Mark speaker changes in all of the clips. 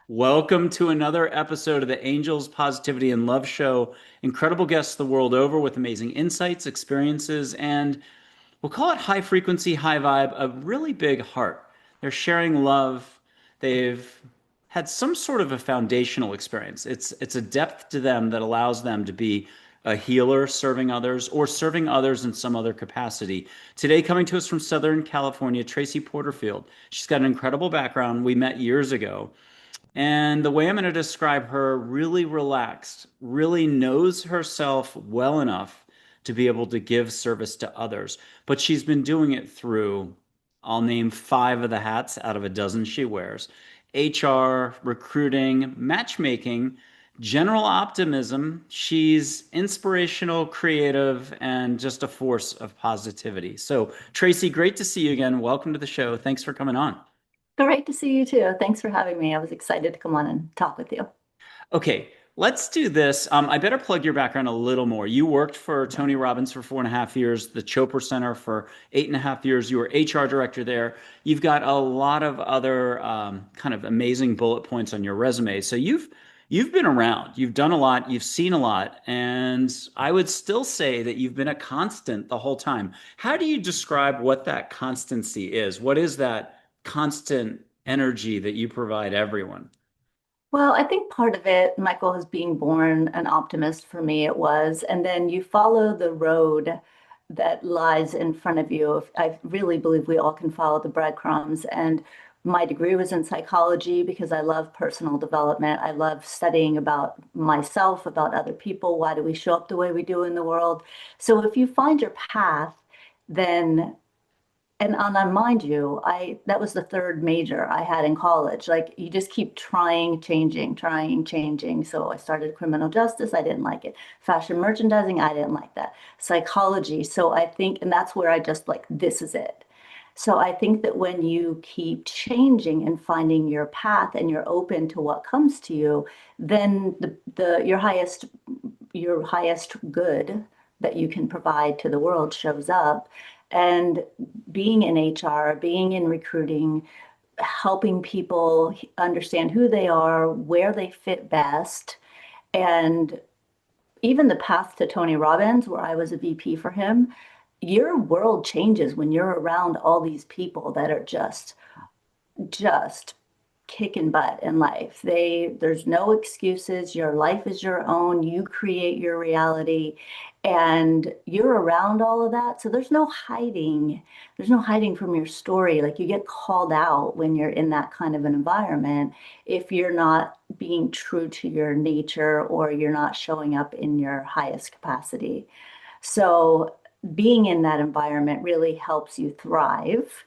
Speaker 1: Welcome to another episode of the Angels Positivity and Love Show. Incredible guests the world over with amazing insights, experiences, and we'll call it high frequency, high vibe, a really big heart. They're sharing love. They've had some sort of a foundational experience. It's a depth to them that allows them to be a healer serving others or serving others in some other capacity. Today, coming to us from Southern California, Traci Porterfield. She's got an incredible background. We met years ago. And the way I'm going to describe her, really relaxed, really knows herself well enough to be able to give service to others. But she's been doing it through, I'll name five of the hats out of a dozen she wears: HR, recruiting, matchmaking, general optimism. She's inspirational, creative, and just a force of positivity. So, Traci, great to see you again. Welcome to the show. Thanks for coming on.
Speaker 2: Great to see you too. Thanks for having me. I was excited to come on and talk with you.
Speaker 1: Okay, let's do this. I better plug your background a little more. You worked for Tony Robbins for 4.5 years, the Chopra Center for 8.5 years. You were HR director there. You've got a lot of other kind of amazing bullet points on your resume. So you've been around. You've done a lot. You've seen a lot, and I would still say that you've been a constant the whole time. How do you describe what that constancy is? What is that constant energy that you provide everyone?
Speaker 2: Well, I think part of it, Michael, is being born an optimist for me, it was. And then you follow the road that lies in front of you. I really believe we all can follow the breadcrumbs. And my degree was in psychology because I love personal development. I love studying about myself, about other people. Why do we show up the way we do in the world? So if you find your path, then and mind you, I that was the third major I had in college. Like you just keep trying, changing, trying, changing. So I started criminal justice. I didn't like it. Fashion merchandising. I didn't like that. Psychology. So I think, and that's where I just like, this is it. So I think that when you keep changing and finding your path and you're open to what comes to you, then the your highest good that you can provide to the world shows up. And being in HR, being in recruiting, helping people understand who they are, where they fit best, and even the path to Tony Robbins, where I was a VP for him, your world changes when you're around all these people that are just kicking butt in life. There's no excuses. Your life is your own. You create your reality and you're around all of that. So there's no hiding. There's no hiding from your story. Like you get called out when you're in that kind of an environment if you're not being true to your nature or you're not showing up in your highest capacity. So being in that environment really helps you thrive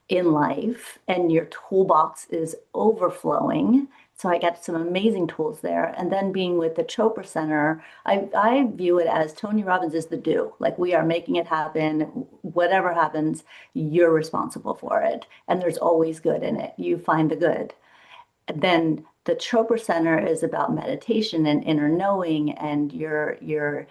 Speaker 2: in life, and your toolbox is overflowing. So I got some amazing tools there. And then being with the Chopra Center, I view it as Tony Robbins is the do. Like we are making it happen. Whatever happens, you're responsible for it. And there's always good in it. You find the good. And then the Chopra Center is about meditation and inner knowing and your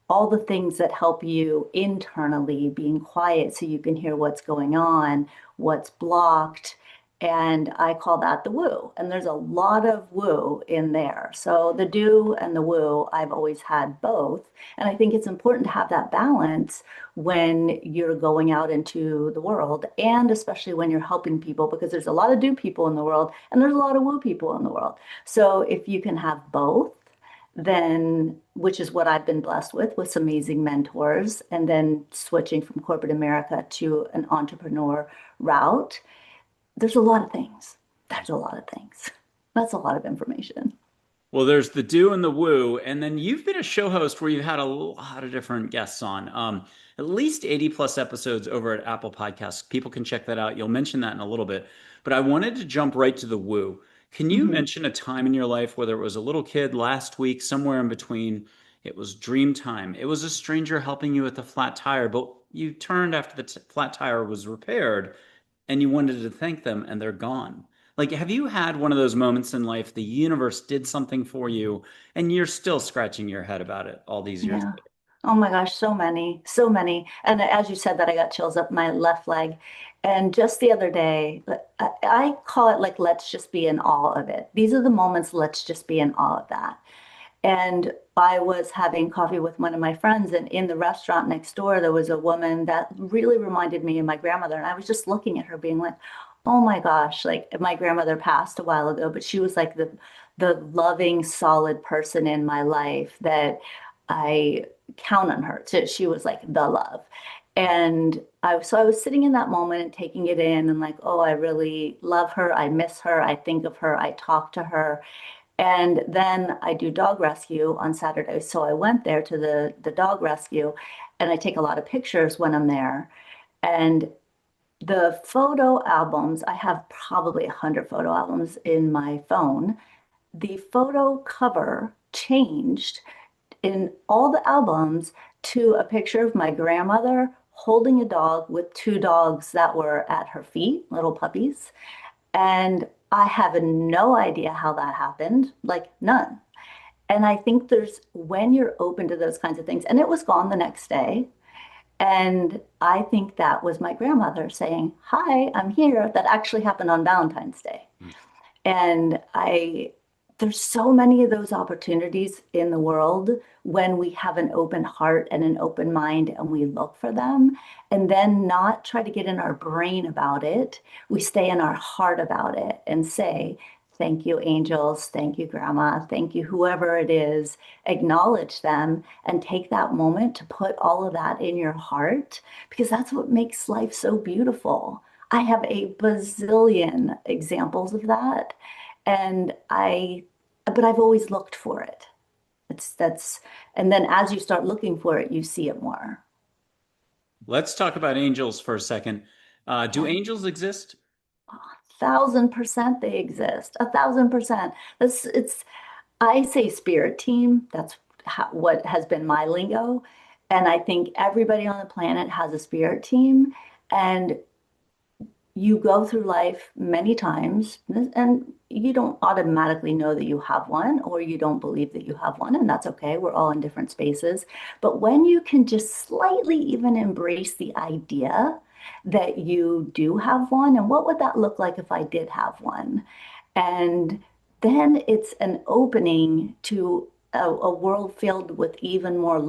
Speaker 2: all the things that help you internally being quiet so you can hear what's going on, what's blocked. And I call that the woo. And there's a lot of woo in there. So the do and the woo, I've always had both. And I think it's important to have that balance when you're going out into the world, and especially when you're helping people, because there's a lot of do people in the world and there's a lot of woo people in the world. So if you can have both, then which is what I've been blessed with some amazing mentors, and then switching from corporate America to an entrepreneur route. There's a lot of things. There's a lot of things. That's a lot of information.
Speaker 1: Well, there's the do and the woo, and then you've been a show host where you've had a lot of different guests on. At least 80 plus episodes over at Apple Podcasts. People can check that out. You'll mention that in a little bit. But I wanted to jump right to the woo. Can you
Speaker 2: Mhm.
Speaker 1: mention a time in your life, whether it was a little kid last week, somewhere in between, it was dream time, it was a stranger helping you with a flat tire, but you turned after the flat tire was repaired and you wanted to thank them and they're gone? Like, have you had one of those moments in life, the universe did something for you and you're still scratching your head about it all these years
Speaker 2: Yeah.
Speaker 1: later?
Speaker 2: Oh my gosh, so many, so many. And as you said that, I got chills up my left leg. And just the other day, I call it like, let's just be in awe of it. These are the moments, let's just be in awe of that. And I was having coffee with one of my friends, and in the restaurant next door, there was a woman that really reminded me of my grandmother. And I was just looking at her, being like, oh my gosh, like my grandmother passed a while ago, but she was like the loving, solid person in my life that I count on her to. She was like the love. And so I was sitting in that moment and taking it in and like, oh, I really love her. I miss her. I think of her. I talk to her. And then I do dog rescue on Saturday. So I went there to the dog rescue and I take a lot of pictures when I'm there. And the photo albums, I have probably 100 photo albums in my phone. The photo cover changed in all the albums to a picture of my grandmother holding a dog with two dogs that were at her feet, little puppies. And I have no idea how that happened, like none. And I think there's when you're open to those kinds of things, and it was gone the next day. And I think that was my grandmother saying, hi, I'm here. That actually happened on Valentine's Day. And there's so many of those opportunities in the world when we have an open heart and an open mind and we look for them and then not try to get in our brain about it. We stay in our heart about it and say, thank you, angels. Thank you, grandma. Thank you, whoever it is. Acknowledge them and take that moment to put all of that in your heart because that's what makes life so beautiful. I have a bazillion examples of that. And but I've always looked for it. And then as you start looking for it, you see it more.
Speaker 1: Let's talk about angels for a second. Do
Speaker 2: Yeah.
Speaker 1: angels exist?
Speaker 2: 1,000% they exist. 1,000%. I say spirit team. That's what has been my lingo. And I think everybody on the planet has a spirit team. And you go through life many times and you don't automatically know that you have one or you don't believe that you have one, and that's okay. We're all in different spaces. But when you can just slightly even embrace the idea that you do have one, and what would that look like if I did have one? And then it's an opening to a world filled with even more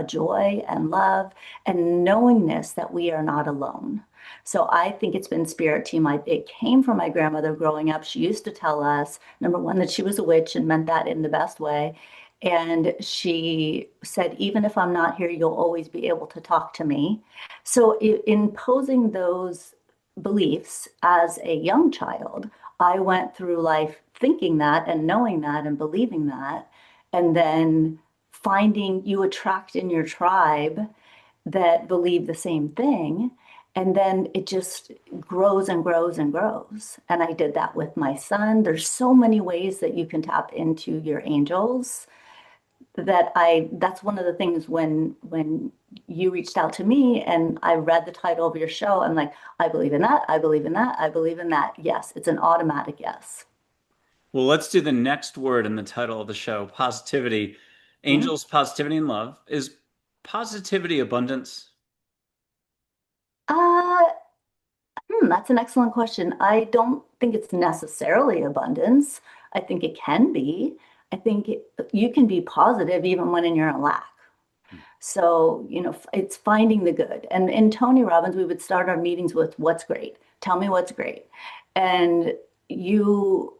Speaker 2: joy and love and knowingness that we are not alone. So I think it's been spirit team. It came from my grandmother growing up. She used to tell us, number one, that she was a witch and meant that in the best way. And she said, even if I'm not here, you'll always be able to talk to me. So imposing those beliefs as a young child, I went through life thinking that and knowing that and believing that. And then finding you attract in your tribe that believe the same thing. And then it just grows and grows and grows. And I did that with my son. There's so many ways that you can tap into your angels that's one of the things when you reached out to me and I read the title of your show, I'm like, I believe in that. I believe in that. I believe in that. Yes, it's an automatic yes.
Speaker 1: Well, let's do the next word in the title of the show, positivity.
Speaker 2: Mhm.
Speaker 1: Angels, positivity, and love. Is positivity abundance?
Speaker 2: Uh, that's an excellent question. I don't think it's necessarily abundance. I think it can be. I think you can be positive even when you're in lack. So, it's finding the good. And in Tony Robbins, we would start our meetings with what's great. Tell me what's great. And you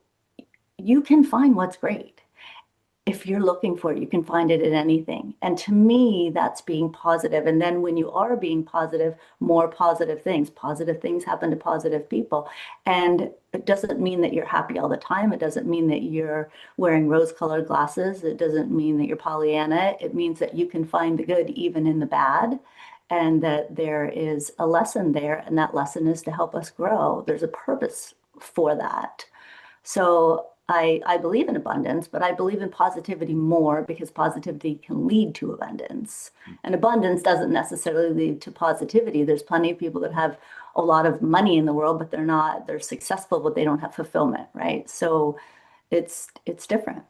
Speaker 2: you can find what's great. If you're looking for it, you can find it in anything. And to me, that's being positive. And then when you are being positive, more positive things happen to positive people. And it doesn't mean that you're happy all the time. It doesn't mean that you're wearing rose-colored glasses. It doesn't mean that you're Pollyanna. It means that you can find the good even in the bad. And that there is a lesson there, and that lesson is to help us grow. There's a purpose for that. So I believe in abundance, but I believe in positivity more because positivity can lead to abundance. And abundance doesn't necessarily lead to positivity. There's plenty of people that have a lot of money in the world, but they're successful, but they don't have fulfillment, right? So it's different.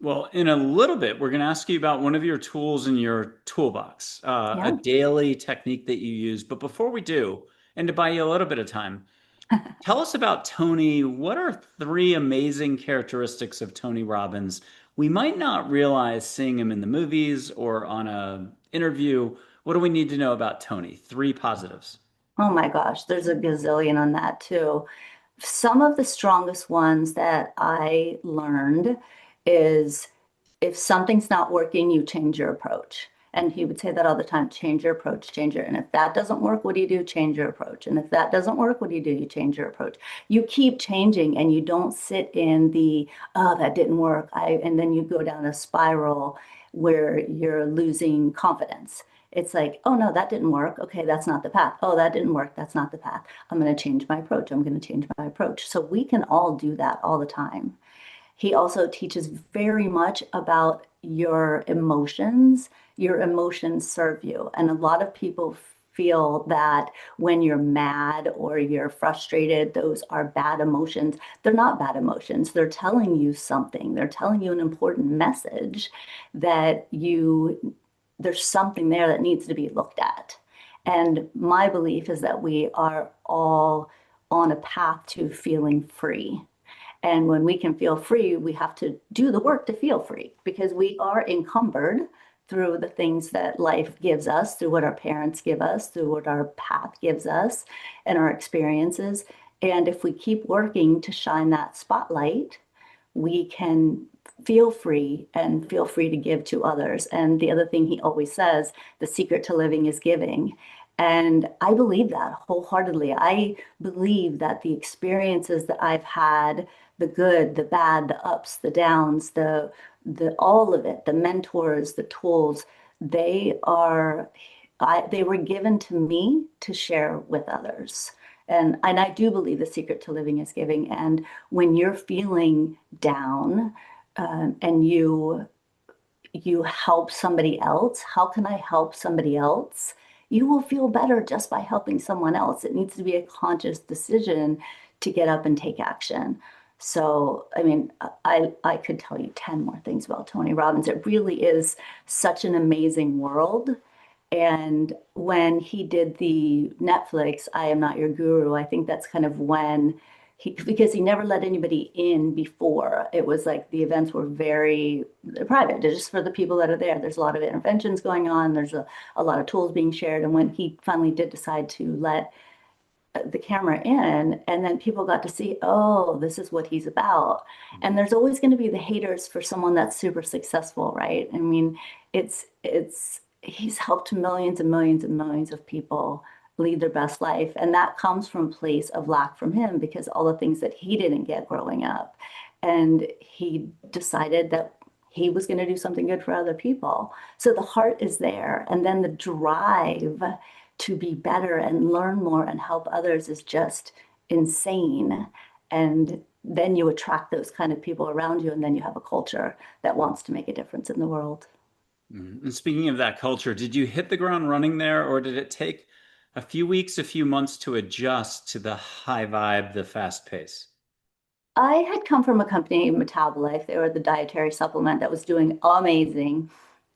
Speaker 1: Well, in a little bit, we're going to ask you about one of your tools in your toolbox, a
Speaker 2: Yeah.
Speaker 1: daily technique that you use. But before we do, and to buy you a little bit of time, tell us about Tony. What are three amazing characteristics of Tony Robbins we might not realize seeing him in the movies or on a interview? What do we need to know about Tony? Three positives.
Speaker 2: Oh my gosh, there's a gazillion on that too. Some of the strongest ones that I learned is if something's not working, you change your approach. And he would say that all the time, change your approach, change your, and if that doesn't work, what do you do? Change your approach. And if that doesn't work, what do? You change your approach. You keep changing and you don't sit in the, oh, that didn't work. And then you go down a spiral where you're losing confidence. It's like, oh no, that didn't work. Okay, that's not the path. Oh, that didn't work. That's not the path. I'm going to change my approach. I'm going to change my approach. So we can all do that all the time. He also teaches very much about your emotions. Your emotions serve you. And a lot of people feel that when you're mad or you're frustrated, those are bad emotions. They're not bad emotions. They're telling you something. They're telling you an important message that there's something there that needs to be looked at. And my belief is that we are all on a path to feeling free. And when we can feel free, we have to do the work to feel free because we are encumbered through the things that life gives us, through what our parents give us, through what our path gives us, and our experiences. And if we keep working to shine that spotlight, we can feel free and feel free to give to others. And the other thing he always says, the secret to living is giving. And I believe that wholeheartedly. I believe that the experiences that I've had, the good, the bad, the ups, the downs, the all of it, the mentors, the tools, they were given to me to share with others. And I do believe the secret to living is giving. And when you're feeling down, and you help somebody else, how can I help somebody else? You will feel better just by helping someone else. It needs to be a conscious decision to get up and take action. So, I mean, I could tell you 10 more things about Tony Robbins. It really is such an amazing world. And when he did the Netflix, I Am Not Your Guru, I think that's kind of when because he never let anybody in before. It was like the events were very private, just for the people that are there. There's a lot of interventions going on. There's a lot of tools being shared. And when he finally did decide to let the camera in, and then people got to see, oh, this is what he's about. And there's always going to be the haters for someone that's super successful, right? I mean, he's helped millions and millions and millions of people lead their best life. And that comes from a place of lack from him because all the things that he didn't get growing up. And he decided that he was going to do something good for other people. So the heart is there. And then the drive to be better and learn more and help others is just insane. And then you attract those kind of people around you, and then you have a culture that wants to make a difference in the world.
Speaker 1: And speaking of that culture, did you hit the ground running there, or did it take a few weeks, a few months to adjust to the high vibe, the fast pace?
Speaker 2: I had come from a company, Metabolife. They were the dietary supplement that was doing amazing.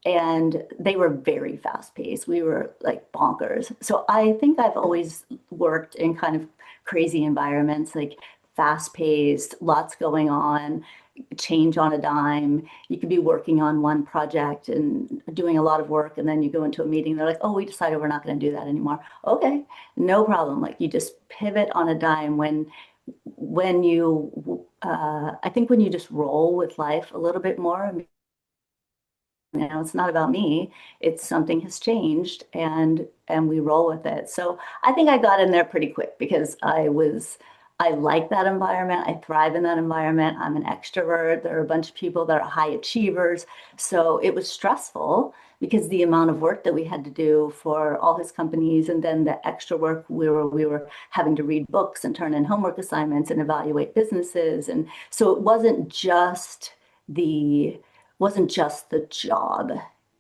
Speaker 2: And they were very fast paced. We were like bonkers. So I think I've always worked in kind of crazy environments, like fast paced, lots going on, change on a dime. You could be working on one project and doing a lot of work, and then you go into a meeting. They're like, "Oh, we decided we're not going to do that anymore." Okay, no problem. Like you just pivot on a dime I think when you just roll with life a little bit more. It's not about me. It's something has changed and we roll with it. So I think I got in there pretty quick because I like that environment. I thrive in that environment. I'm an extrovert. There are a bunch of people that are high achievers. So it was stressful because the amount of work that we had to do for all his companies and then the extra work we were having to read books and turn in homework assignments and evaluate businesses. And so it wasn't just the job.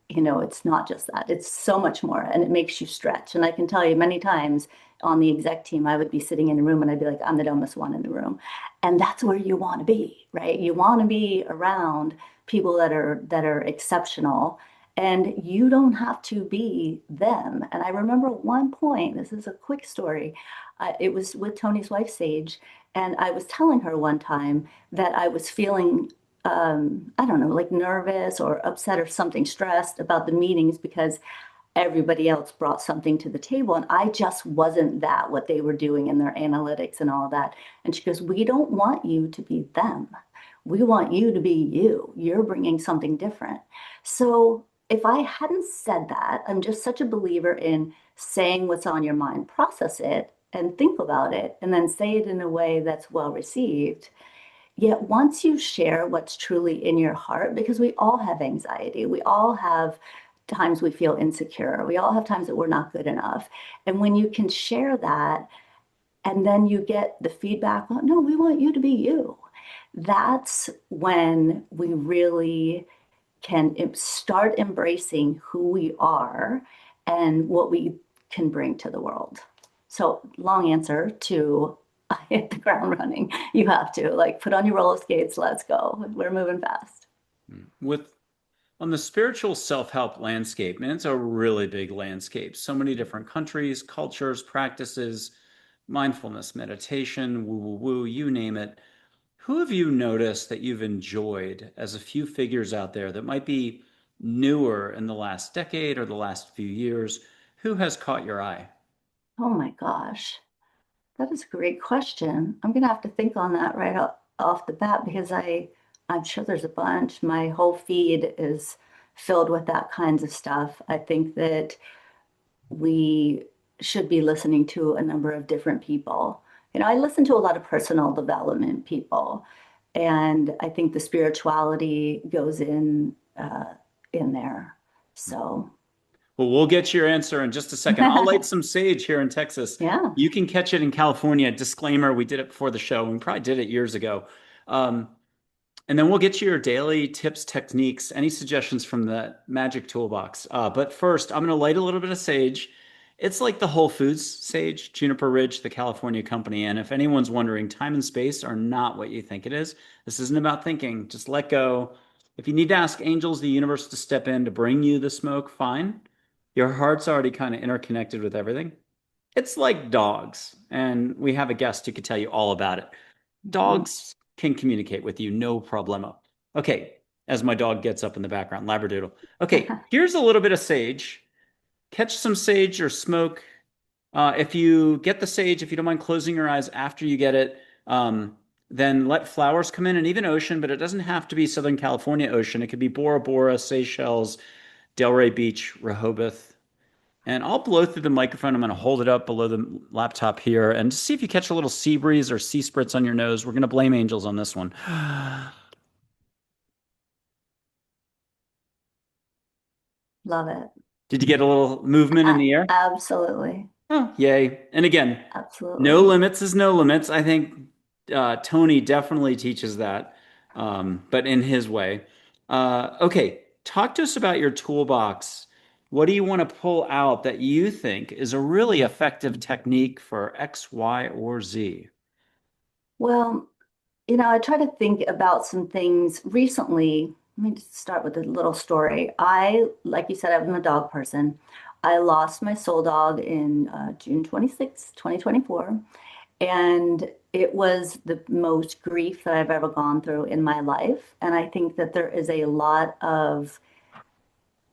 Speaker 2: it's not just that. It's so much more, and it makes you stretch. And I can tell you many times on the exec team, I would be sitting in a room and I'd be like, I'm the dumbest one in the room. And that's where you want to be, right? You want to be around people that are exceptional, and you don't have to be them. And I remember at one point, this is a quick story. It was with Tony's wife, Sage, and I was telling her one time that I was feeling I don't know, like nervous or upset or something, stressed about the meetings because everybody else brought something to the table. And I just wasn't that, what they were doing in their analytics and all of that. And she goes, we don't want you to be them. We want you to be you. You're bringing something different. So if I hadn't said that, I'm just such a believer in saying what's on your mind, process it and think about it, and then say it in a way that's well received. Yet once you share what's truly in your heart, because we all have anxiety, we all have times we feel insecure, we all have times that we're not good enough. And when you can share that and then you get the feedback, well, no, we want you to be you. That's when we really can start embracing who we are and what we can bring to the world. So, long answer to hit the ground running. You have to like put on your roller skates. Let's go. We're moving fast.
Speaker 1: With on the spiritual self-help landscape, and it's a really big landscape. So many different countries, cultures, practices, mindfulness, meditation, woo woo woo, you name it. Who have you noticed that you've enjoyed as a few figures out there that might be newer in the last decade or the last few years? Who has caught your eye?
Speaker 2: Oh my gosh. That is a great question. I'm gonna have to think on that right off the bat because I'm sure there's a bunch. My whole feed is filled with that kinds of stuff. I think that we should be listening to a number of different people. I listen to a lot of personal development people, and I think the spirituality goes in there. So,
Speaker 1: Well, we'll get your answer in just a second. I'll light some sage here in Texas.
Speaker 2: yeah.
Speaker 1: You can catch it in California. Disclaimer, we did it before the show. We probably did it years ago. Um, and then we'll get you your daily tips, techniques, any suggestions from the magic toolbox. But first, I'm going to light a little bit of sage. It's like the Whole Foods sage, Juniper Ridge, the California company. And if anyone's wondering, time and space are not what you think it is. This isn't about thinking. Just let go. If you need to ask angels, the universe to step in to bring you the smoke, fine. Your heart's already kind of interconnected with everything. It's like dogs. And we have a guest who could tell you all about it.
Speaker 2: Mm.
Speaker 1: Dogs can communicate with you, no problemo. Okay, as my dog gets up in the background, Labradoodle. Okay, here's a little bit of sage. Catch some sage or smoke. If you get the sage, if you don't mind closing your eyes after you get it, then let flowers come in and even ocean, but it doesn't have to be Southern California ocean. It could be Bora Bora, Seychelles, Delray Beach, Rehoboth. And I'll blow through the microphone. I'm going to hold it up below the laptop here and just see if you catch a little sea breeze or sea spritz on your nose. We're going to blame angels on this one.
Speaker 2: Love it.
Speaker 1: Did you get a little movement in the air?
Speaker 2: Absolutely.
Speaker 1: Oh, yay. And again, no
Speaker 2: Absolutely.
Speaker 1: limits is no limits. I think Tony definitely teaches that, but in his way. Okay, talk to us about your toolbox. What do you want to pull out that you think is a really effective technique for X, Y, or Z?
Speaker 2: Well, I try to think about some things recently. Let me just start with a little story. Like you said, I'm a dog person. I lost my soul dog in June 26th, 2024. And it was the most grief that I've ever gone through in my life. And I think that there is a lot of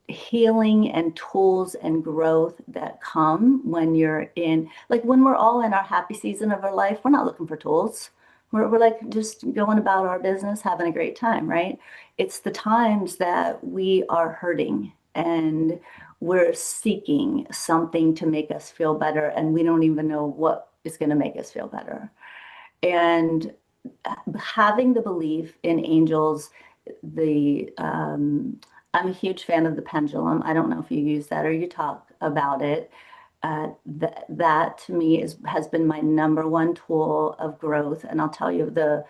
Speaker 2: healing and tools and growth that come when you're in, like when we're all in our happy season of our life, we're not looking for tools. We're like just going about our business, having a great time, right? It's the times that we are hurting and we're seeking something to make us feel better, and we don't even know what is going to make us feel better. And having the belief in angels, the I'm a huge fan of the pendulum. I don't know if you use that or you talk about it. That to me has been my number one tool of growth. And I'll tell you, the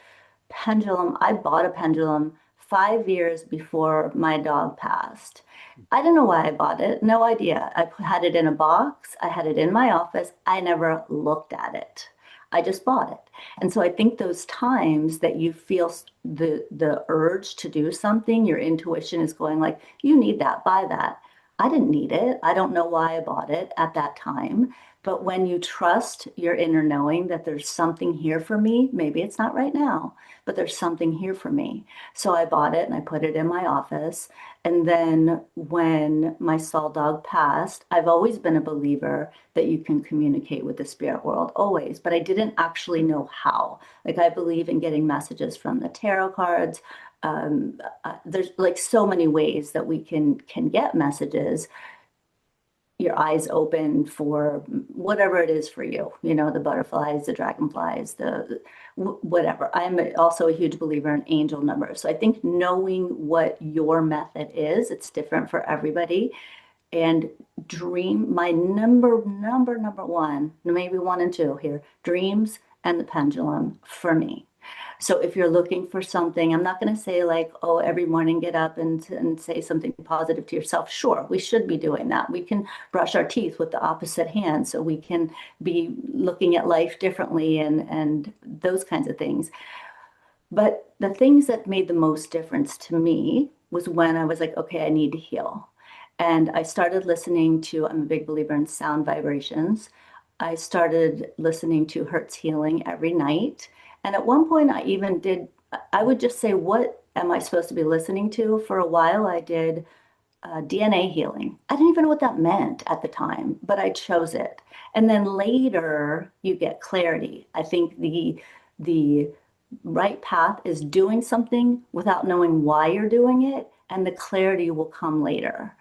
Speaker 2: pendulum, I bought a pendulum 5 years before my dog passed. I didn't know why I bought it, no idea. I had it in a box, I had it in my office, I never looked at it. I just bought it. And so I think those times that you feel the urge to do something, your intuition is going like, you need that, buy that. I didn't need it. I don't know why I bought it at that time. But when you trust your inner knowing that there's something here for me, maybe it's not right now, but there's something here for me. So I bought it and I put it in my office. And then when my soul dog passed, I've always been a believer that you can communicate with the spirit world, always, but I didn't actually know how. Like I believe in getting messages from the tarot cards. There's like so many ways that we can get messages. Your eyes open for whatever it is for you, the butterflies, the dragonflies, the whatever. I'm also a huge believer in angel numbers. So I think knowing what your method is, it's different for everybody. And dream, my number one, maybe one and two here, dreams and the pendulum for me. So if you're looking for something, I'm not going to say like, oh, every morning get up and say something positive to yourself. Sure, we should be doing that. We can brush our teeth with the opposite hand so we can be looking at life differently and those kinds of things. But the things that made the most difference to me was when I was like, okay, I need to heal. And I started listening to, I'm a big believer in sound vibrations. I started listening to Hertz Healing every night. And at one point, I even did, I would just say, what am I supposed to be listening to? For a while, I did DNA healing. I didn't even know what that meant at the time, but I chose it. And then later, you get clarity. I think the right path is doing something without knowing why you're doing it, and the clarity will come later.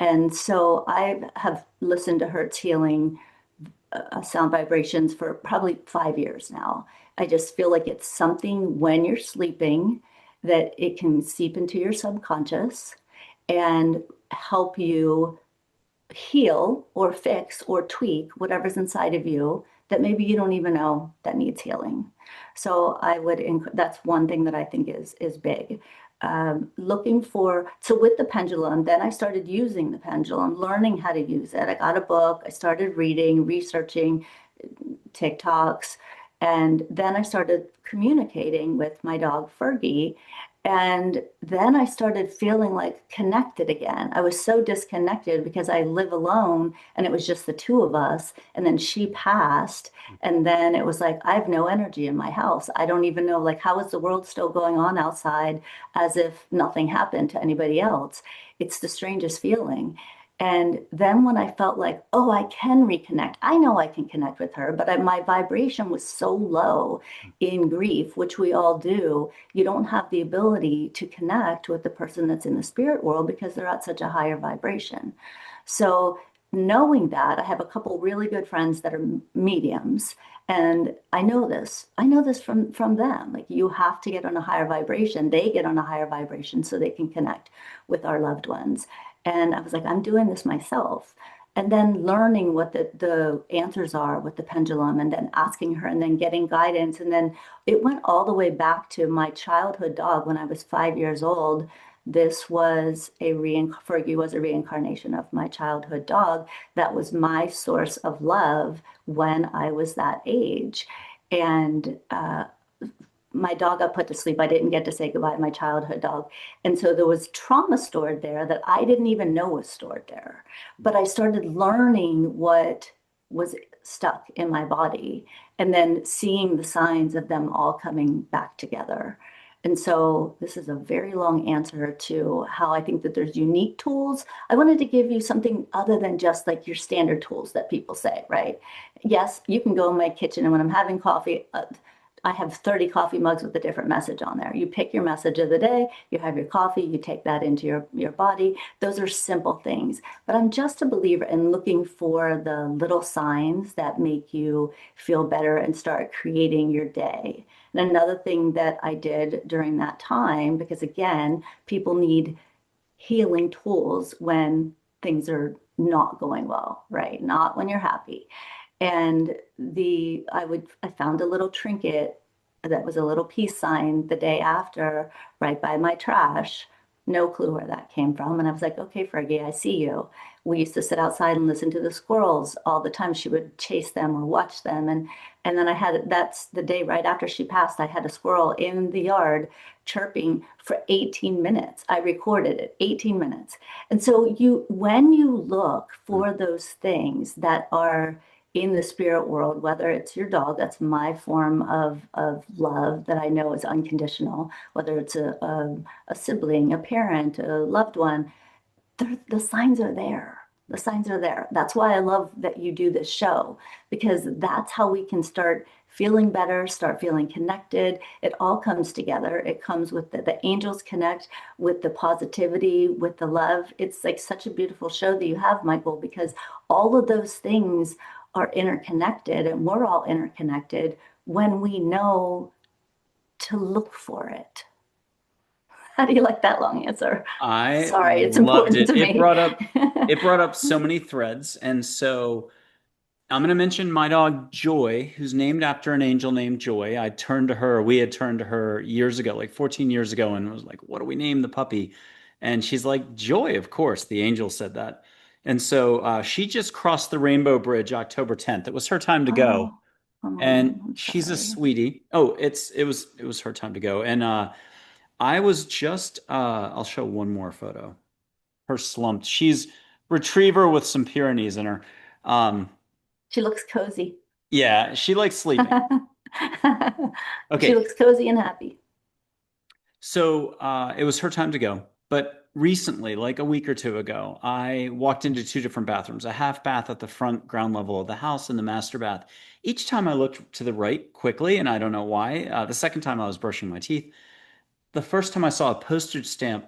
Speaker 2: And so I have listened to Hertz Healing sound vibrations for probably 5 years now. I just feel like it's something when you're sleeping that it can seep into your subconscious and help you heal or fix or tweak whatever's inside of you that maybe you don't even know that needs healing. So that's one thing that I think is big. Looking for, so with the pendulum, then I started using the pendulum, learning how to use it. I got a book, I started reading, researching TikToks, and then I started communicating with my dog Fergie. And then I started feeling like connected again. I was so disconnected because I live alone and it was just the two of us. And then she passed. And then it was like, I have no energy in my house. I don't even know, like, how is the world still going on outside as if nothing happened to anybody else? It's the strangest feeling. And then when I felt like, oh, I can reconnect, I know I can connect with her, but my vibration was so low in grief, which we all do. You don't have the ability to connect with the person that's in the spirit world because they're at such a higher vibration. So knowing that, I have a couple really good friends that are mediums, and I know this. I know this from them. Like you have to get on a higher vibration. They get on a higher vibration so they can connect with our loved ones. And I was like, I'm doing this myself. And then learning what the answers are with the pendulum and then asking her and then getting guidance. And then it went all the way back to my childhood dog when I was 5 years old. This was Fergie was a reincarnation of my childhood dog. That was my source of love when I was that age. And my dog got put to sleep. I didn't get to say goodbye to my childhood dog. And so there was trauma stored there that I didn't even know was stored there. But I started learning what was stuck in my body and then seeing the signs of them all coming back together. And so this is a very long answer to how I think that there's unique tools. I wanted to give you something other than just like your standard tools that people say, right? Yes, you can go in my kitchen and when I'm having coffee, I have 30 coffee mugs with a different message on there. You pick your message of the day, you have your coffee, you take that into your body. Those are simple things. But I'm just a believer in looking for the little signs that make you feel better and start creating your day. And another thing that I did during that time, because again, people need healing tools when things are not going well, right? Not when you're happy. And I found a little trinket that was a little peace sign the day after, right by my trash. No clue where that came from. And I was like, okay, Fergie, I see you. We used to sit outside and listen to the squirrels all the time. She would chase them or watch them. And then that's the day right after she passed, I had a squirrel in the yard chirping for 18 minutes. I recorded it, 18 minutes. And so when you look for those things that are in the spirit world, whether it's your dog, that's my form of love that I know is unconditional, whether it's a sibling, a parent, a loved one, the signs are there. The signs are there. That's why I love that you do this show, because that's how we can start feeling better, start feeling connected. It all comes together. It comes with the angels connect with the positivity, with the love. It's like such a beautiful show that you have, Michael, because all of those things are interconnected and we're all interconnected when we know to look for it. How do you like that long answer?
Speaker 1: I
Speaker 2: Sorry, it's
Speaker 1: loved
Speaker 2: important
Speaker 1: it.
Speaker 2: to me.
Speaker 1: It brought up so many threads. And so I'm going to mention my dog Joy, who's named after an angel named Joy. We had turned to her years ago, like 14 years ago, and was like, what do we name the puppy? And she's like, Joy, of course. The angel said that. And so she just crossed the Rainbow Bridge October 10th. It was her time to go.
Speaker 2: Oh, oh,
Speaker 1: And
Speaker 2: I'm
Speaker 1: she's a
Speaker 2: sorry.
Speaker 1: sweetie. Oh, it was her time to go. And I was just I'll show one more photo. Her slumped. She's retriever with some Pyrenees in her. Um,
Speaker 2: She looks cozy.
Speaker 1: yeah, she likes sleeping.
Speaker 2: She
Speaker 1: Okay,
Speaker 2: looks cozy and happy.
Speaker 1: so it was her time to go. But recently, like a week or two ago, I walked into two different bathrooms, a half bath at the front ground level of the house and the master bath. Each time I looked to the right quickly, and I don't know why. The second time I was brushing my teeth. The first time I saw a postage stamp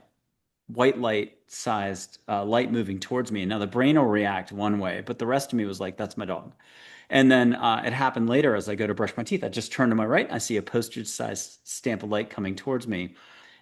Speaker 1: white light sized light moving towards me. Now the brain will react one way, but the rest of me was like, that's my dog. And then it happened later as I go to brush my teeth. I just turn to my right. I see a postage sized stamp of light coming towards me.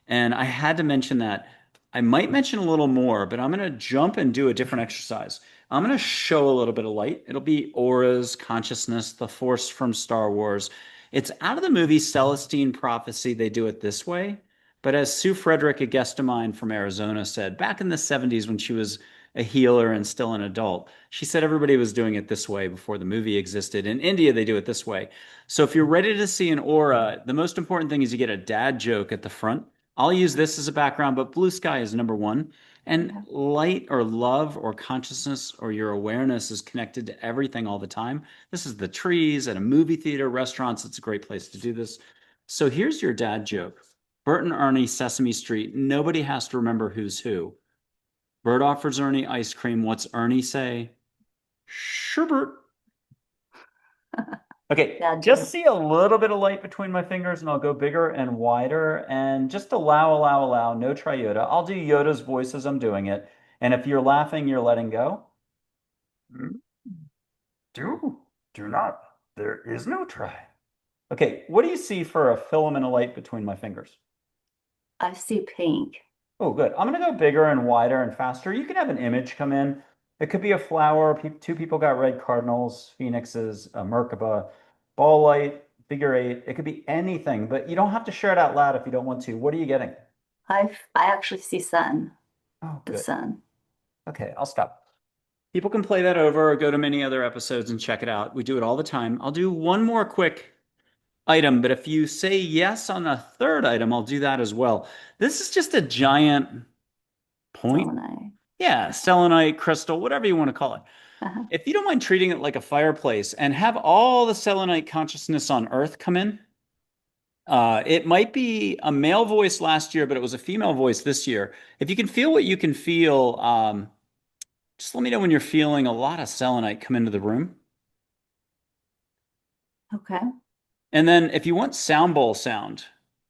Speaker 1: And I had to mention that. I might mention a little more, but I'm going to jump and do a different exercise. I'm going to show a little bit of light. It'll be auras, consciousness, the force from Star Wars. It's out of the movie Celestine Prophecy. They do it this way. But as Sue Frederick, a guest of mine from Arizona, said back in the 70s when she was a healer and still an adult, she said everybody was doing it this way before the movie existed. In India, they do it this way. So if you're ready to see an aura, the most important thing is you get a dad joke at the front. I'll use this as a background, but blue sky is number one. And
Speaker 2: Okay.
Speaker 1: light or love or consciousness or your awareness is connected to everything all the time. This is the trees at a movie theater, restaurants. It's a great place to do this. So here's your dad joke. Bert and Ernie, Sesame Street. Nobody has to remember who's who. Bert offers Ernie ice cream. What's Ernie say? Sure, Bert. Okay,
Speaker 2: Bad
Speaker 1: just
Speaker 2: joke.
Speaker 1: see a little bit of light between my fingers and I'll go bigger and wider and just allow, no try Yoda. I'll do Yoda's voice as I'm doing it. And if you're laughing, you're letting go. Mm, Do, do not. There is no try. Okay, what do you see for a filament of light between my fingers?
Speaker 2: I see pink.
Speaker 1: Oh, good. I'm going to go bigger and wider and faster. You can have an image come in. It could be a flower. Two people got red cardinals, phoenixes, a Merkaba, ball light, figure eight. It could be anything, but you don't have to share it out loud if you don't want to. What are you getting?
Speaker 2: I actually see sun,
Speaker 1: Oh,
Speaker 2: the
Speaker 1: good.
Speaker 2: sun.
Speaker 1: Okay, I'll stop. People can play that over or go to many other episodes and check it out. We do it all the time. I'll do one more quick item, but if you say yes on a third item, I'll do that as well. This is just a giant point.
Speaker 2: Selenite.
Speaker 1: Yeah, selenite, crystal, whatever you want to call it.
Speaker 2: Uh-huh.
Speaker 1: If you don't mind treating it like a fireplace and have all the selenite consciousness on Earth come in, it might be a male voice last year, but it was a female voice this year. If you can feel what you can feel, just let me know when you're feeling a lot of selenite come into the room.
Speaker 2: Okay.
Speaker 1: And then if you want sound bowl sound,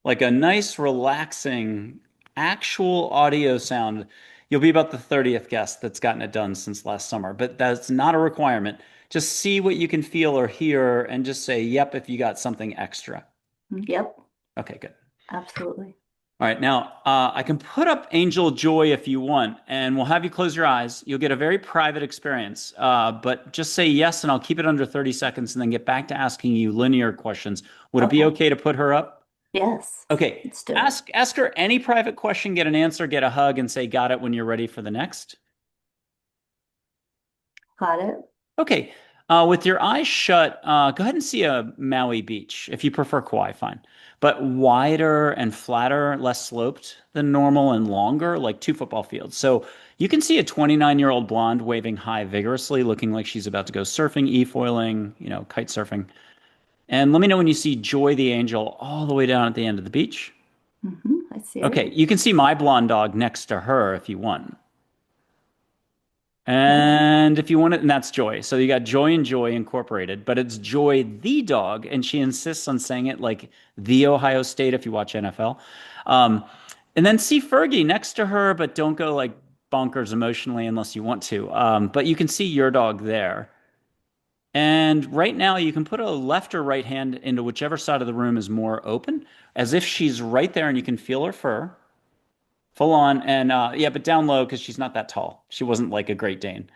Speaker 1: like a nice, relaxing, actual audio sound, you'll be about the 30th guest that's gotten it done since last summer. But that's not a requirement. Just see what you can feel or hear and just say, yep, if you got something extra.
Speaker 2: Yep.
Speaker 1: Okay, good.
Speaker 2: Absolutely.
Speaker 1: All right, now I can put up Angel Joy if you want, and we'll have you close your eyes. You'll get a very private experience, but just say yes, and I'll keep it under 30 seconds and then get back to asking you linear questions. Would it be
Speaker 2: Okay.
Speaker 1: okay to put her up?
Speaker 2: Yes.
Speaker 1: Okay,
Speaker 2: Let's do it.
Speaker 1: ask her any private question, get an answer, get a hug, and say got it when you're ready for the next.
Speaker 2: Got it.
Speaker 1: Okay, with your eyes shut, go ahead and see a Maui beach if you prefer Kauai, fine. But wider and flatter, less sloped than normal and longer, like two football fields. So you can see a 29-year-old blonde waving high vigorously, looking like she's about to go surfing, e-foiling, kite surfing. And let me know when you see Joy the Angel all the way down at the end of the beach.
Speaker 2: I see it.
Speaker 1: Okay, you can see my blonde dog next to her if you want.
Speaker 2: Okay.
Speaker 1: And if you want it, and that's Joy. So you got Joy and Joy incorporated, but it's Joy the dog, and she insists on saying it like the Ohio State if you watch NFL. Um, and then see Fergie next to her, but don't go like bonkers emotionally unless you want to. But you can see your dog there. And right now, you can put a left or right hand into whichever side of the room is more open, as if she's right there and you can feel her fur full on. And yeah, but down low because she's not that tall. She wasn't like a Great Dane.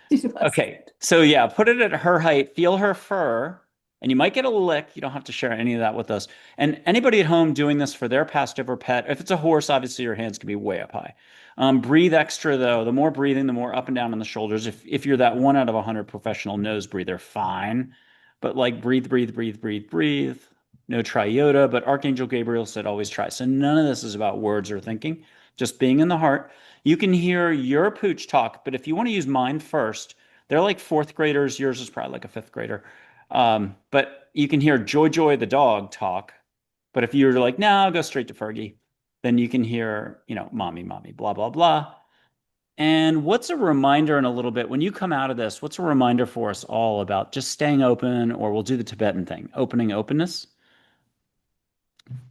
Speaker 2: She was.
Speaker 1: Okay, so yeah, put it at her height, feel her fur, and you might get a lick. You don't have to share any of that with us. And anybody at home doing this for their Passover pet, if it's a horse, obviously your hands can be way up high. Breathe extra though. The more breathing, the more up and down on the shoulders. If you're that 1 out of 100 professional nose breather, fine. But like breathe, breathe, breathe, breathe, breathe. No triota, but Archangel Gabriel said always try. So none of this is about words or thinking, just being in the heart. You can hear your pooch talk, but if you want to use mine first, they're like fourth graders. Yours is probably like a fifth grader. But you can hear Joy Joy the dog talk. But if you're like, no, I'll go straight to Fergie, then you can hear, mommy, mommy, blah, blah, blah. And what's a reminder in a little bit when you come out of this? What's a reminder for us all about just staying open, or we'll do the Tibetan thing, opening openness?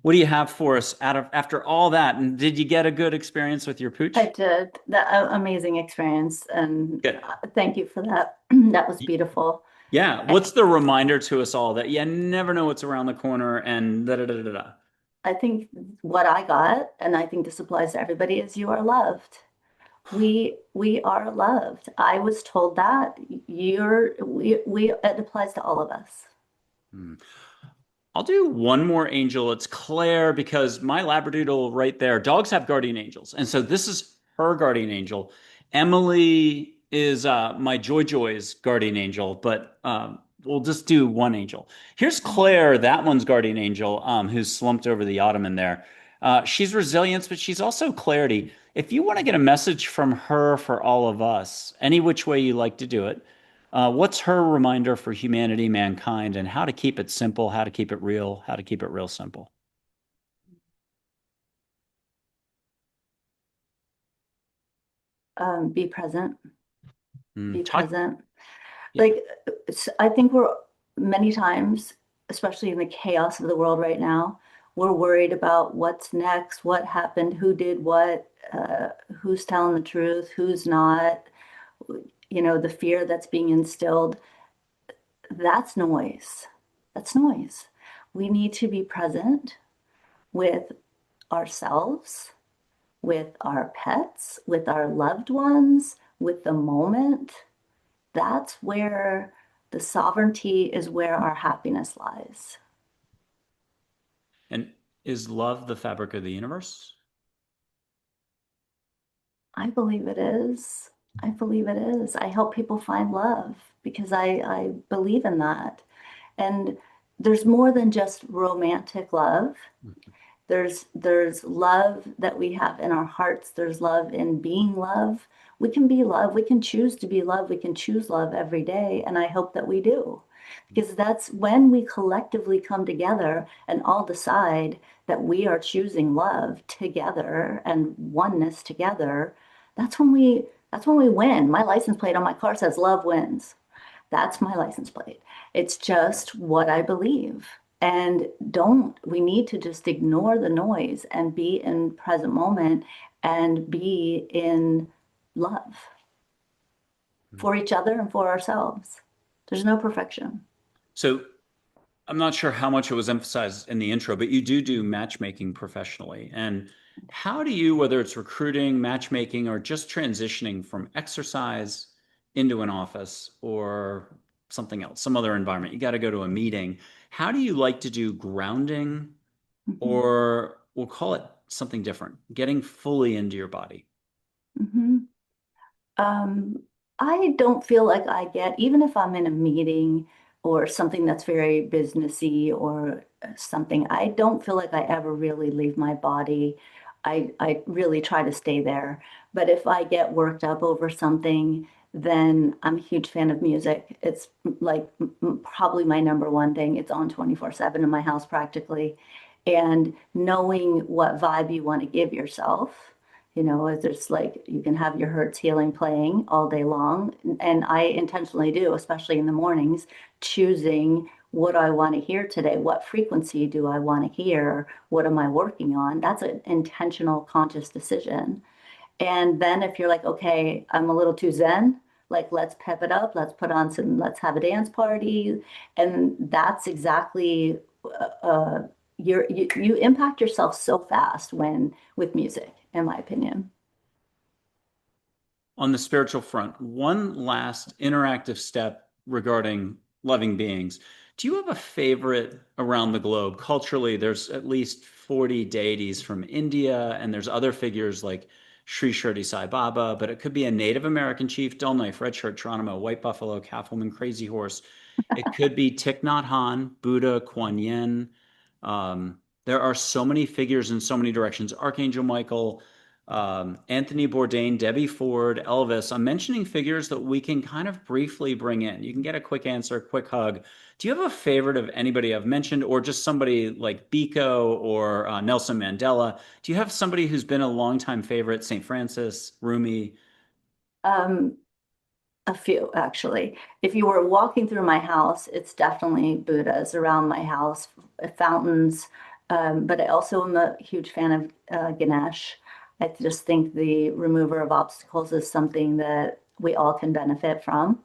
Speaker 1: What do you have for us out of after all that? And did you get a good experience with your
Speaker 2: I
Speaker 1: pooch?
Speaker 2: did. That amazing experience, and
Speaker 1: Good.
Speaker 2: thank you for that. That was beautiful.
Speaker 1: Yeah.
Speaker 2: I,
Speaker 1: What's the reminder to us all that you never know what's around the corner and da da da da da.
Speaker 2: I think what I got, and I think this applies to everybody, is you are loved. We are loved. I was told that we it applies to all of us.
Speaker 1: Hmm. I'll do one more angel. It's Claire because my Labradoodle right there, dogs have guardian angels. And so this is her guardian angel. Emily is my Joy Joy's guardian angel, but we'll just do one angel. Here's Claire, that one's guardian angel, who's slumped over the ottoman there. She's resilience, but she's also clarity. If you want to get a message from her for all of us, any which way you like to do it, what's her reminder for humanity, mankind, and how to keep it simple, how to keep it real, how to keep it real simple?
Speaker 2: Be present. Be
Speaker 1: Talk.
Speaker 2: present.
Speaker 1: Yeah.
Speaker 2: Like I think we're many times, especially in the chaos of the world right now, we're worried about what's next, what happened, who did what, who's telling the truth, who's not, the fear that's being instilled. That's noise. That's noise. We need to be present with ourselves, with our pets, with our loved ones, with the moment. That's where the sovereignty is where our happiness lies.
Speaker 1: And is love the fabric of the universe?
Speaker 2: I believe it is. I believe it is. I help people find love because I believe in that. And there's more than just romantic love. There's love that we have in our hearts. There's love in being love. We can be love. We can choose to be love. We can choose love every day. And I hope that we do. Because that's when we collectively come together and all decide that we are choosing love together and oneness together. That's when we win. My license plate on my car says love wins. That's my license plate. It's just what I believe. And we need to just ignore the noise and be in present moment and be in love for each other and for ourselves. There's no perfection.
Speaker 1: So I'm not sure how much it was emphasized in the intro, but you do matchmaking professionally. And How do you, whether it's recruiting, matchmaking, or just transitioning from exercise into an office or something else, some other environment, you got to go to a meeting. How do you like to do grounding,
Speaker 2: Mhm.
Speaker 1: or we'll call it something different, getting fully into your body?
Speaker 2: Mhm. Um, I don't feel like I get, even if I'm in a meeting or something that's very businessy or something, I don't feel like I ever really leave my body. I really try to stay there. But if I get worked up over something, then I'm a huge fan of music. It's like probably my number one thing. It's on 24/7 in my house practically. And knowing what vibe you want to give yourself. There's like you can have your Hertz healing playing all day long. And I intentionally do, especially in the mornings, choosing what do I want to hear today? What frequency do I want to hear? What am I working on? That's an intentional, conscious decision. And then if you're like, okay, I'm a little too zen, like let's pep it up, let's have a dance party. And that's exactly you impact yourself so fast when with music, in my opinion.
Speaker 1: On the spiritual front, one last interactive step regarding loving beings. Do you have a favorite around the globe? Culturally, there's at least 40 deities from India, and there's other figures like Sri Shirdi Sai Baba, but it could be a Native American chief, Dull Knife, Red Shirt, Geronimo, White Buffalo, Calf Woman, Crazy Horse. It could be Thich Nhat Hanh, Buddha, Kuan Yin. There are so many figures in so many directions. Archangel Michael, Anthony Bourdain, Debbie Ford, Elvis. I'm mentioning figures that we can kind of briefly bring in. You can get a quick answer, quick hug. Do you have a favorite of anybody I've mentioned, or just somebody like Biko or Nelson Mandela? Do you have somebody who's been a longtime favorite, St. Francis, Rumi?
Speaker 2: Um, a few, actually. If you were walking through my house, it's definitely Buddhas around my house, fountains. But I also am a huge fan of Ganesh. I just think the remover of obstacles is something that we all can benefit from.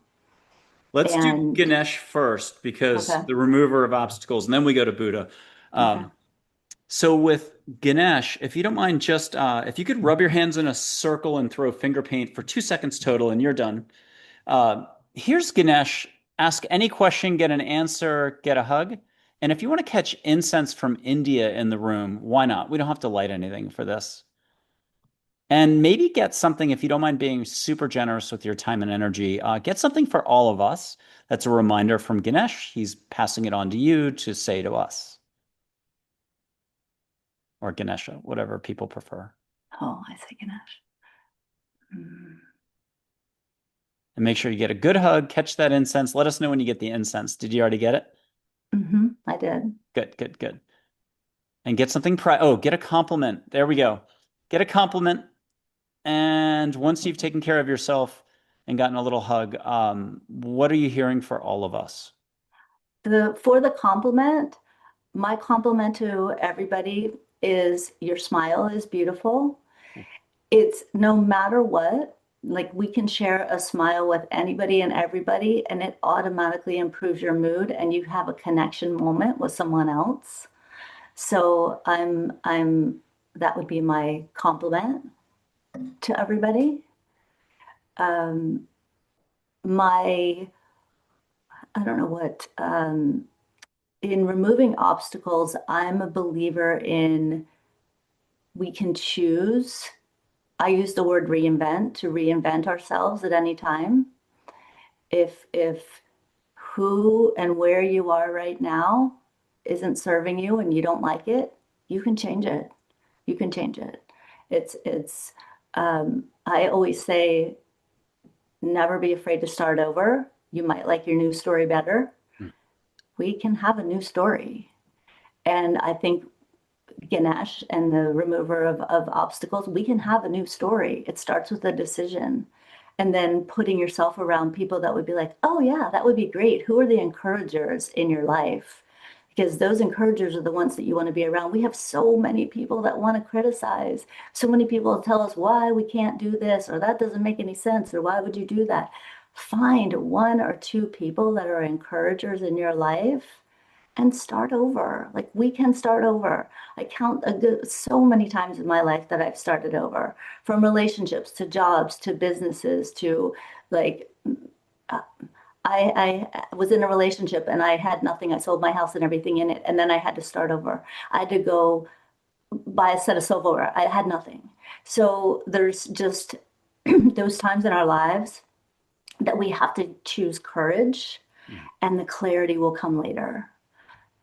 Speaker 1: Let's do
Speaker 2: And
Speaker 1: Ganesh first because
Speaker 2: okay,
Speaker 1: the remover of obstacles, and then we go to Buddha.
Speaker 2: okay.
Speaker 1: Um, So with Ganesh, if you don't mind, just if you could rub your hands in a circle and throw finger paint for 2 seconds total, and you're done. Here's Ganesh. Ask any question, get an answer, get a hug. And if you want to catch incense from India in the room, why not? We don't have to light anything for this. And maybe get something, if you don't mind being super generous with your time and energy, get something for all of us. That's a reminder from Ganesh. He's passing it on to you to say to us, or Ganesha, whatever people prefer.
Speaker 2: Oh, I say Ganesh. Mm.
Speaker 1: And make sure you get a good hug, catch that incense. Let us know when you get the incense. Did you already get it?
Speaker 2: I did.
Speaker 1: Good, good, good. And get something oh, get a compliment. There we go. Get a compliment. And once you've taken care of yourself and gotten a little hug, what are you hearing for all of us?
Speaker 2: For the compliment, my compliment to everybody is your smile is beautiful. It's no matter what, like we can share a smile with anybody and everybody, and it automatically improves your mood and you have a connection moment with someone else. So that would be my compliment to everybody. Um, my, I don't know what, in removing obstacles, I'm a believer in we can choose. I use the word reinvent to reinvent ourselves at any time. If who and where you are right now isn't serving you and you don't like it, you can change it. You can change it. I always say, never be afraid to start over. You might like your new story better. We can have a new story. And I think Ganesh and the remover of obstacles, we can have a new story. It starts with a decision. And then putting yourself around people that would be like, oh, yeah, that would be great. Who are the encouragers in your life? Because those encouragers are the ones that you want to be around. We have so many people that want to criticize. So many people tell us why we can't do this, or that doesn't make any sense, or why would you do that? Find one or two people that are encouragers in your life and start over. Like we can start over. I count so many times in my life that I've started over, from relationships to jobs to businesses to like uh, I was in a relationship and I had nothing. I sold my house and everything in it, and then I had to start over. I had to go buy a set of silverware. I had nothing. So there's just those times in our lives that we have to choose courage,
Speaker 1: Mhm.
Speaker 2: and the clarity will come later.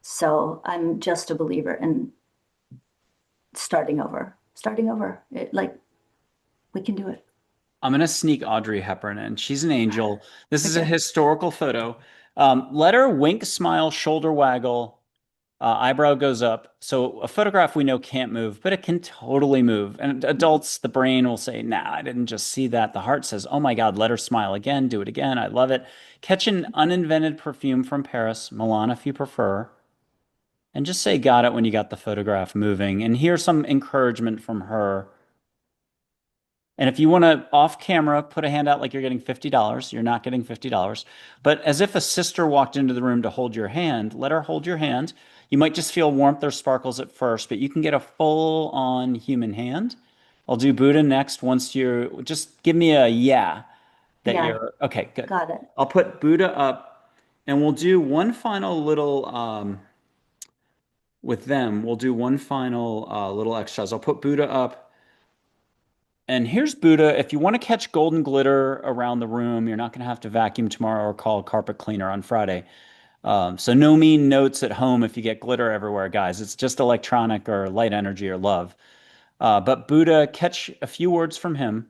Speaker 2: So I'm just a believer in starting over. Like we can do it.
Speaker 1: I'm going to sneak Audrey Hepburn in. She's an angel. This is a
Speaker 2: Okay.
Speaker 1: historical photo. Let her wink, smile, shoulder waggle, eyebrow goes up. So a photograph we know can't move, but it can totally move. And adults, the brain will say, nah, I didn't just see that. The heart says, oh my God, let her smile again, do it again. I love it. Catch an uninvented perfume from Paris, Milan if you prefer, and just say got it when you got the photograph moving. And here's some encouragement from her. And if you want to off camera put a hand out like you're getting $50, you're not getting $50. But as if a sister walked into the room to hold your hand, let her hold your hand. You might just feel warmth or sparkles at first, but you can get a full on human hand. I'll do Buddha next once you're just give me a yeah that
Speaker 2: Yeah,
Speaker 1: you're okay, good.
Speaker 2: got it.
Speaker 1: I'll put Buddha up and we'll do one final little with them. We'll do one final little exercise. I'll put Buddha up. And here's Buddha. If you want to catch golden glitter around the room, you're not going to have to vacuum tomorrow or call a carpet cleaner on Friday. So no mean notes at home if you get glitter everywhere, guys. It's just electronic or light energy or love. But Buddha, catch a few words from him.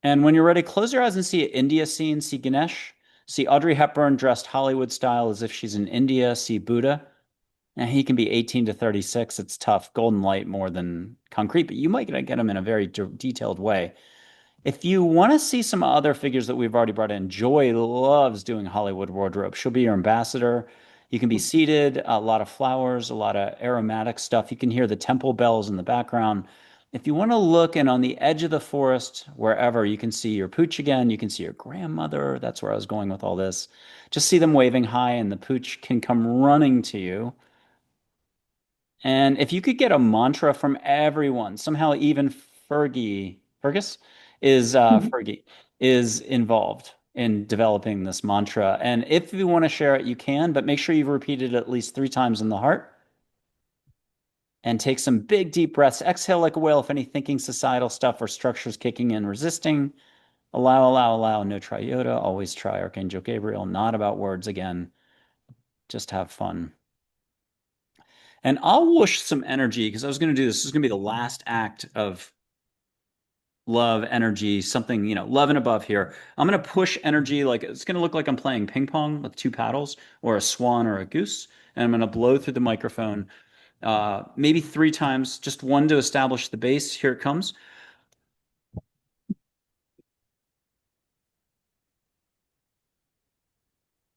Speaker 1: And when you're ready, close your eyes and see an India scene. See Ganesh. See Audrey Hepburn dressed Hollywood style as if she's in India. See Buddha. And he can be 18 to 36. It's tough. Golden light more than concrete, but you might get him in a very detailed way. If you want to see some other figures that we've already brought in, Joy loves doing Hollywood wardrobe. She'll be your ambassador. You can be seated, a lot of flowers, a lot of aromatic stuff. You can hear the temple bells in the background. If you want to look and on the edge of the forest, wherever, you can see your pooch again. You can see your grandmother. That's where I was going with all this. Just see them waving hi, and the pooch can come running to you. And if you could get a mantra from everyone, somehow even Fergie is involved in developing this mantra. And if you want to share it, you can, but make sure you've repeated it at least 3 times in the heart and take some big deep breaths. Exhale like a whale if any thinking societal stuff or structures kicking in, resisting. Allow, allow, allow, no triota. Always try Archangel Gabriel. Not about words again. Just have fun. And I'll whoosh some energy because I was going to do this. This is going to be the last act of love, energy, something, love and above here. I'm going to push energy like it's going to look like I'm playing ping pong with 2 paddles or a swan or a goose. And I'm going to blow through the microphone maybe 3 times, just one to establish the base. Here it comes.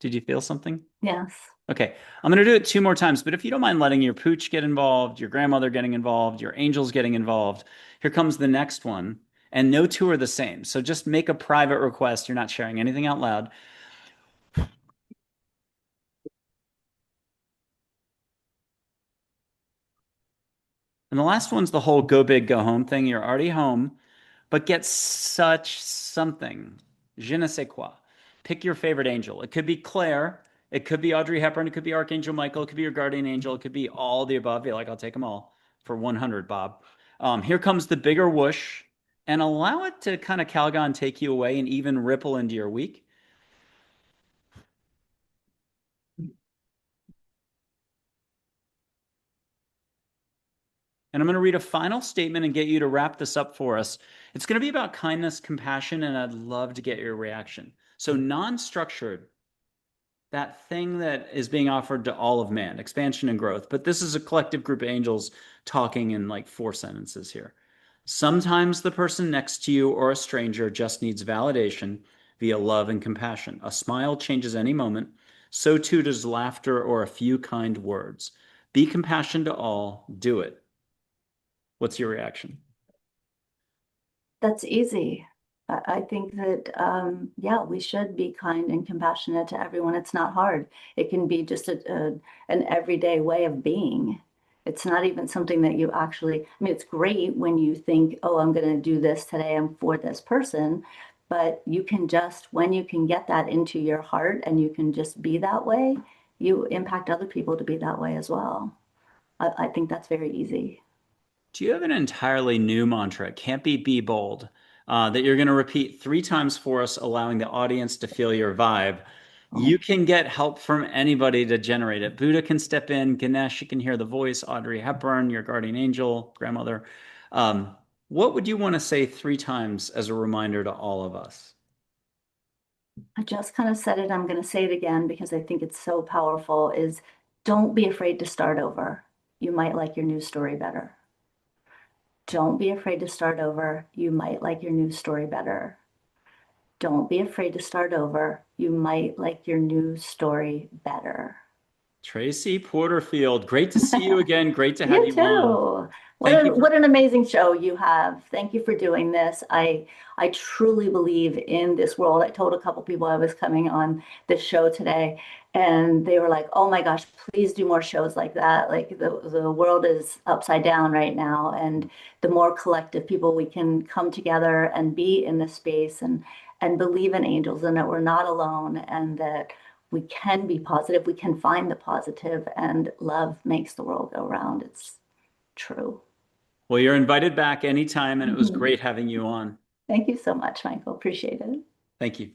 Speaker 1: Did you feel something?
Speaker 2: Yes.
Speaker 1: Okay, I'm going to do it 2 more times, but if you don't mind letting your pooch get involved, your grandmother getting involved, your angels getting involved, here comes the next one. And no two are the same. So just make a private request. You're not sharing anything out loud. And the last one's the whole go big, go home thing. You're already home, but get such something. Je ne sais quoi. Pick your favorite angel. It could be Claire. It could be Audrey Hepburn. It could be Archangel Michael. It could be your guardian angel. It could be all the above. You're like, I'll take them all for 100, Bob. Here comes the bigger whoosh and allow it to kind of Calgon take you away and even ripple into your week. And I'm going to read a final statement and get you to wrap this up for us. It's going to be about kindness, compassion, and I'd love to get your reaction. So, non structured, that thing that is being offered to all of man, expansion and growth. But this is a collective group of angels talking in like 4 sentences here. Sometimes the person next to you or a stranger just needs validation via love and compassion. A smile changes any moment. So too does laughter or a few kind words. Be compassionate to all. Do it. What's your reaction?
Speaker 2: That's easy. I think that, yeah, we should be kind and compassionate to everyone. It's not hard. It can be just an everyday way of being. It's not even something that you actually, I mean, it's great when you think, oh, I'm going to do this today. I'm for this person. But you can just, when you can get that into your heart and you can just be that way, you impact other people to be that way as well. I think that's very easy.
Speaker 1: Do you have an entirely new mantra? It can't be bold, that you're going to repeat 3 times for us, allowing the audience to feel your vibe. You
Speaker 2: Oh,
Speaker 1: can get help from anybody to generate it. Buddha can step in. Ganesh, you can hear the voice. Audrey Hepburn, your guardian angel, grandmother. What would you want to say 3 times as a reminder to all of us?
Speaker 2: I just kind of said it. I'm going to say it again because I think it's so powerful is don't be afraid to start over. You might like your news story better. Don't be afraid to start over. You might like your news story better. Don't be afraid to start over. You might like your news story better.
Speaker 1: Traci Porterfield, great to see you again. Great to have
Speaker 2: You
Speaker 1: you on.
Speaker 2: too.
Speaker 1: Thank you for
Speaker 2: What an amazing show you have. Thank you for doing this. I truly believe in this world. I told a couple people I was coming on this show today, and they were like, "Oh my gosh, please do more shows like that. Like the world is upside down right now, and the more collective people we can come together and be in this space and believe in angels and that we're not alone and that we can be positive, we can find the positive, and love makes the world go round. It's true.
Speaker 1: Well, you're invited back anytime, and it was
Speaker 2: Mhm.
Speaker 1: great having you on.
Speaker 2: Thank you so much, Michael. Appreciate it.
Speaker 1: Thank you.